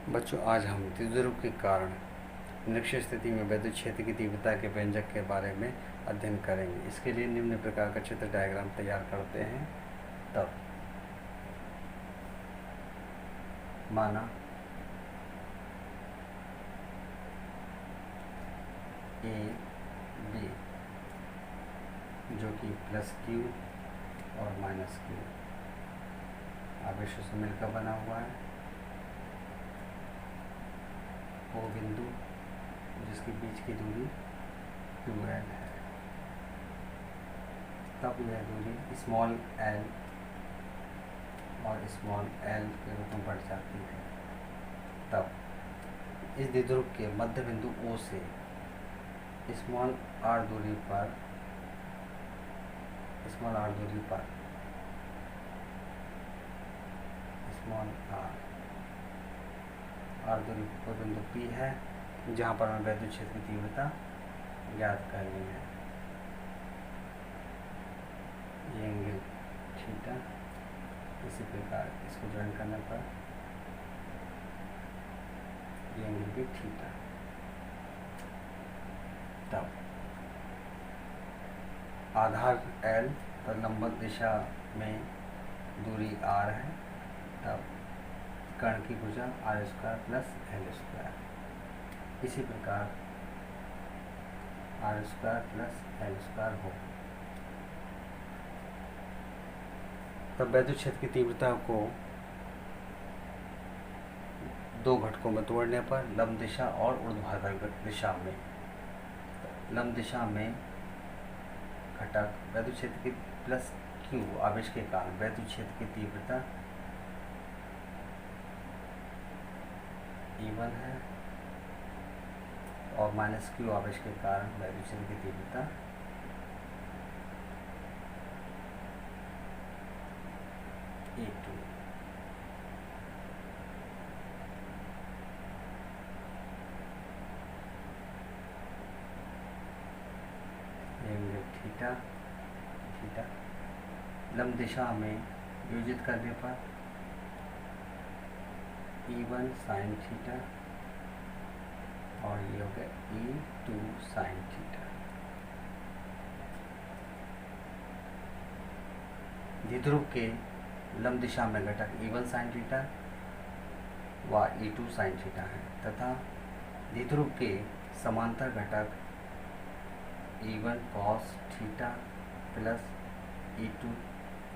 बच्चों, आज हम द्विध्रुव के कारण निरक्षीय स्थिति में विद्युत क्षेत्र की तीव्रता के व्यंजक के बारे में अध्ययन करेंगे। इसके लिए निम्न प्रकार का चित्र डायग्राम तैयार करते हैं। तब माना ए बी जो कि प्लस क्यू और माइनस क्यू आवेशों से मिलकर बना हुआ है। ओ बिंदु जिसके बीच की दूरी 2l है। तब यह दूरी स्मॉल l और स्मॉल l के रूप में बढ़ जाती है। तब इस द्विध्रुव के मध्य बिंदु O से स्मॉल r दूरी पर स्मॉल r दूरी पर बिंदु P है, जहाँ पर हमें विद्युत क्षेत्र की तीव्रता ज्ञात करनी है। ये एंगल थीटा, इसी प्रकार इसको ज्वाइन करने पर ये एंगल भी थीटा। तब आधार L पर लंबवत दिशा में दूरी r है। तब कण की भुजा r² प्लस l²। इसी प्रकार r² प्लस l² हो। तब विद्युत क्षेत्र की तीव्रता को दो घटकों में तोड़ने पर लंब दिशा और ऊर्ध्वाधर दिशा में, लंब दिशा में घटक विद्युत क्षेत्र की प्लस क्यू आवेश के कारण विद्युत क्षेत्र की तीव्रता E1 है और माइनस क्यू आवेश के कारण विद्युत क्षेत्र की तीव्रता E2। थीटा लंब दिशा में योजित करने पर E1 साइन थीटा और ये हो गया E2 साइन थीटा। द्विध्रुव के लंब दिशा में घटक E1 साइन थीटा व E2 साइन थीटा है तथा द्विध्रुव के समांतर घटक E1 cos theta plus E2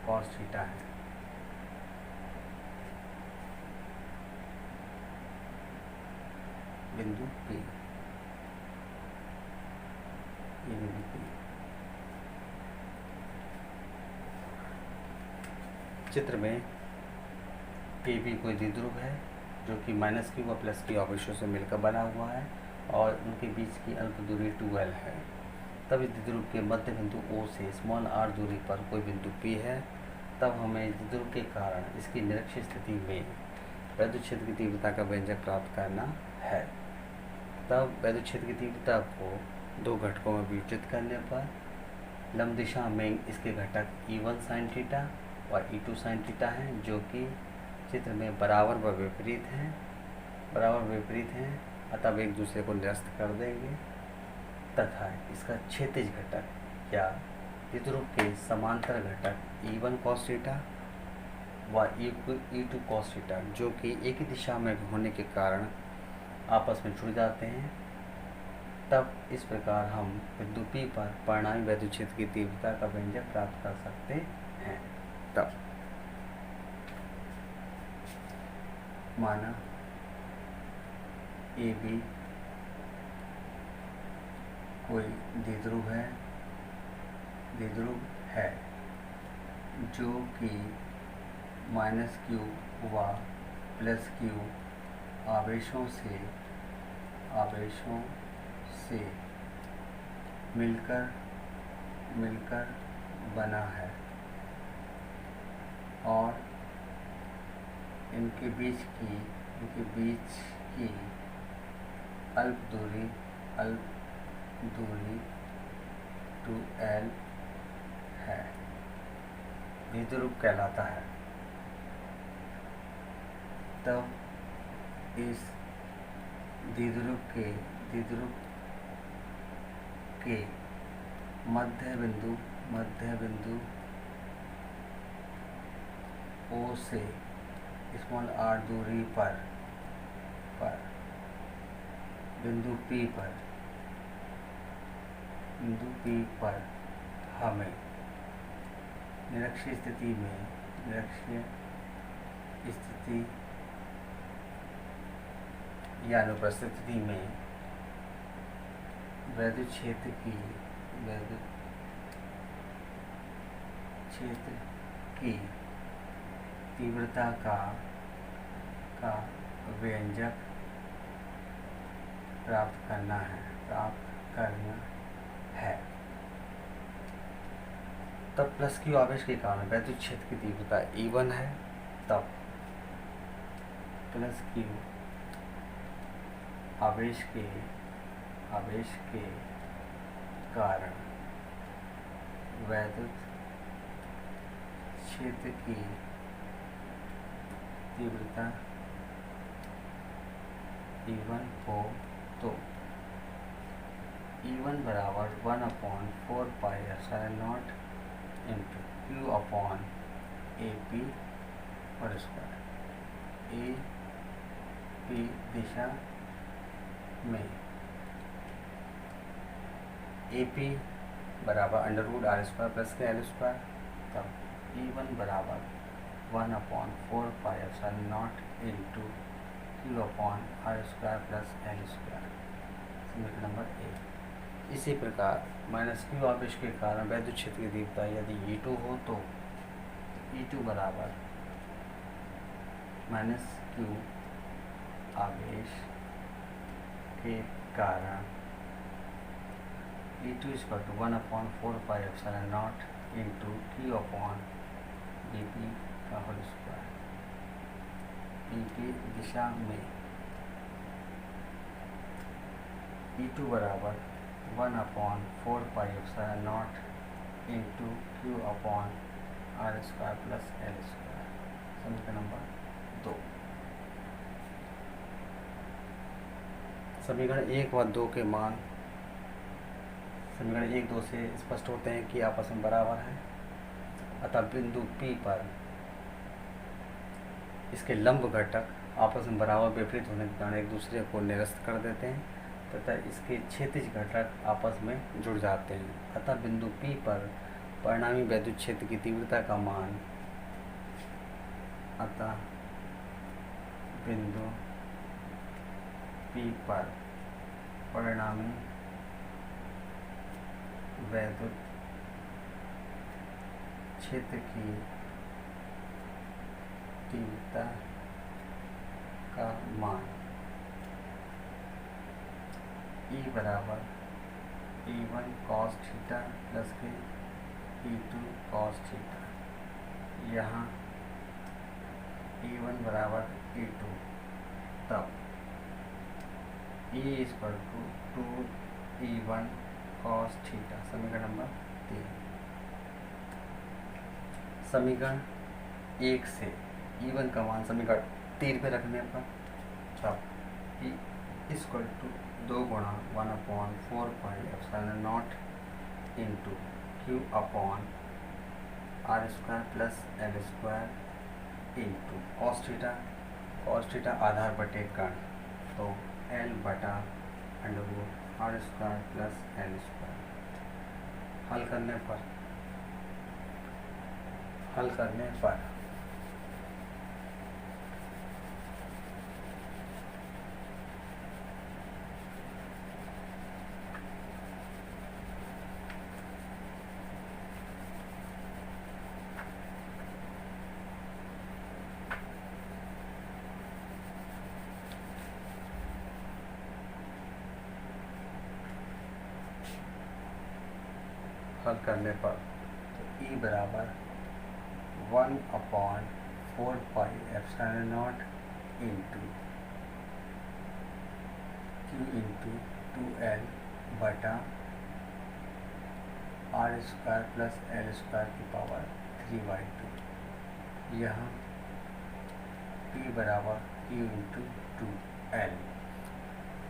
cos theta है। बिंदु P, ये बिंदु P। चित्र में AB कोई द्विध्रुव है जो कि माइनस क्यू व प्लस क्यू आवेशों से मिलकर बना हुआ है और उनके बीच की अल्प दूरी 2l है। तब इस द्विध्रुव के मध्य बिंदु O से स्मॉल r दूरी पर कोई बिंदु P है। तब हमें इस द्विध्रुव के कारण इसकी निरक्षीय स्थिति में विद्युत क्षेत्र की तीव्रता का व्यंजक प्राप्त करना है। तब विद्युत क्षेत्र की तीव्रता को दो घटकों में विभाजित करने पर लंब दिशा में इसके घटक E1 साइन थीटा और E2 साइन थीटा हैं, जो कि चित्र में बराबर व विपरीत हैं, अतः एक दूसरे को निरस्त कर देंगे तथा इसका क्षैतिज घटक या द्विध्रुव के समांतर घटक E1 cos थीटा व E2 cos थीटा, जो कि एक ही दिशा में होने के कारण आपस में जुड़ जाते हैं। तब इस प्रकार हम बिंदु P पर परिणामी विद्युत क्षेत्र की तीव्रता का व्यंजक प्राप्त कर सकते हैं। तब माना AB कोई द्विध्रुव है जो कि माइनस क्यू व प्लस क्यू आवेशों से मिलकर बना है और इनके बीच की अल्प दूरी 2l है, द्विध्रुव कहलाता है। तब इस द्विध्रुव के मध्य बिंदु O से स्मॉल r दूरी पर बिंदु P पर हमें निरक्षीय स्थिति या अनुप्रस्थ स्थिति में वैद्युत क्षेत्र की तीव्रता का व्यंजक प्राप्त करना है। तब प्लस Q आवेश के कारण वैद्युत क्षेत्र की तीव्रता E1 है। तब प्लस Q आवेश के कारण वैद्युत क्षेत्र की तीव्रता E1 हो तो E1 बराबर 1/4πε0 इंटू Q अपॉन AP और स्क्वायर। AP दिशा में AP बराबर √r² प्लस L²। तब E1 बराबर 1/4πε0 into Q upon r² plus L²। समीकरण नंबर 1। इसी प्रकार माइनस Q आवेश के कारण वैद्युत क्षेत्र की तीव्रता यदि E2 हो तो E2 बराबर माइनस Q आवेश के कारण E2 = 1/4πε0 into Q upon dP का होल स्क्वायर। dP दिशा में E2 बराबर 1/4πε0 into Q upon r² plus L²। समीकरण नंबर 2। समीकरण 1 व 2 के मान समीकरण 1, 2 से स्पष्ट होते हैं कि आपस में बराबर हैं। अतः बिंदु P पर इसके लंब घटक आपस में बराबर विपरीत होने के कारण एक दूसरे को निरस्त कर देते हैं तथा इसके क्षैतिज घटक आपस में जुड़ जाते हैं। अतः बिंदु P पर परिणामी वैद्युत क्षेत्र की तीव्रता का मान परिणामी वैद्युत क्षेत्र की तीव्रता का मान E बराबर E1 cos थीटा प्लस के E2 cos थीटा। यहाँ E1 बराबर E2। तब E = 2E1 cos थीटा। समीकरण नंबर 3। समीकरण 1 से E1 का मान समीकरण 3 पे रखने पर तब E = 2 गुणा 1/4πε0 into Q upon r² plus L² into cos theta आधार बटे कर्ण तो L बटा √r² प्लस L²। हल करने पर तो E बराबर 1/4πε0 इंटू Q इंटू 2L बटा r² प्लस L² की पावर 3/2। यहाँ P बराबर U इंटू 2L।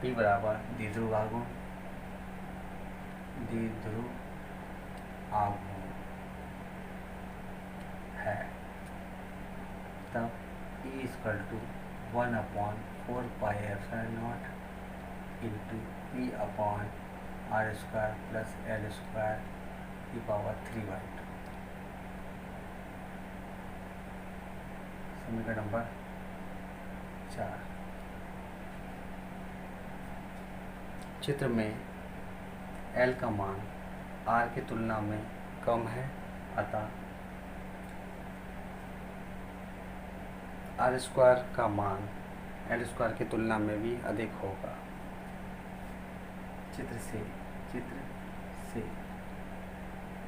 P बराबर द्विध्रुव आघूर्ण है, तब E equal to 1/4πε0 into P upon R square plus L square की पावर 3/2। समीकरण नंबर 4। चित्र में L का मान R की तुलना में कम है, अतः R स्क्वायर का मान L स्क्वायर की तुलना में भी अधिक होगा। चित्र से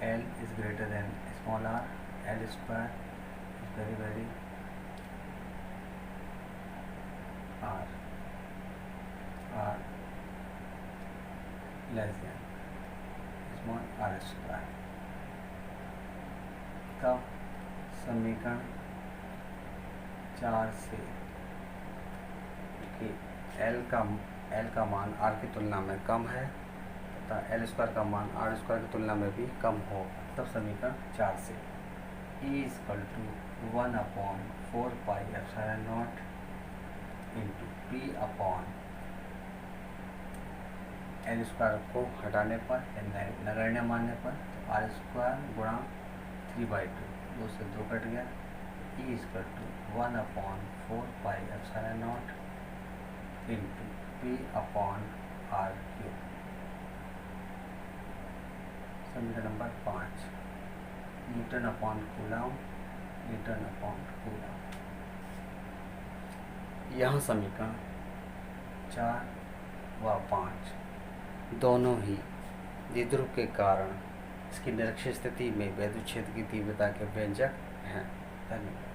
L is greater than small r, L square is very r less than small r square. तब समीकरण 4 से कि L का मान R की तुलना में कम है तथा L स्क्वायर का मान R स्क्वायर की तुलना में भी कम हो, तब समीकरण 4 से E equal to 1/4πε0 into P upon L square को हटाने पर नगण्य मानने पर तो R स्क्वायर गुणा 3/2, 2 से 2 कट गया। E equal to 1/4πε0 into P upon R cube. समीकरण नंबर 5 न्यूटन अपॉन कूलम। यहाँ समीकरण 4 व 5 दोनों ही द्विध्रुव के कारण इसकी निरक्षीय स्थिति में विद्युत क्षेत्र की तीव्रता के व्यंजक हैं। धन्यवाद।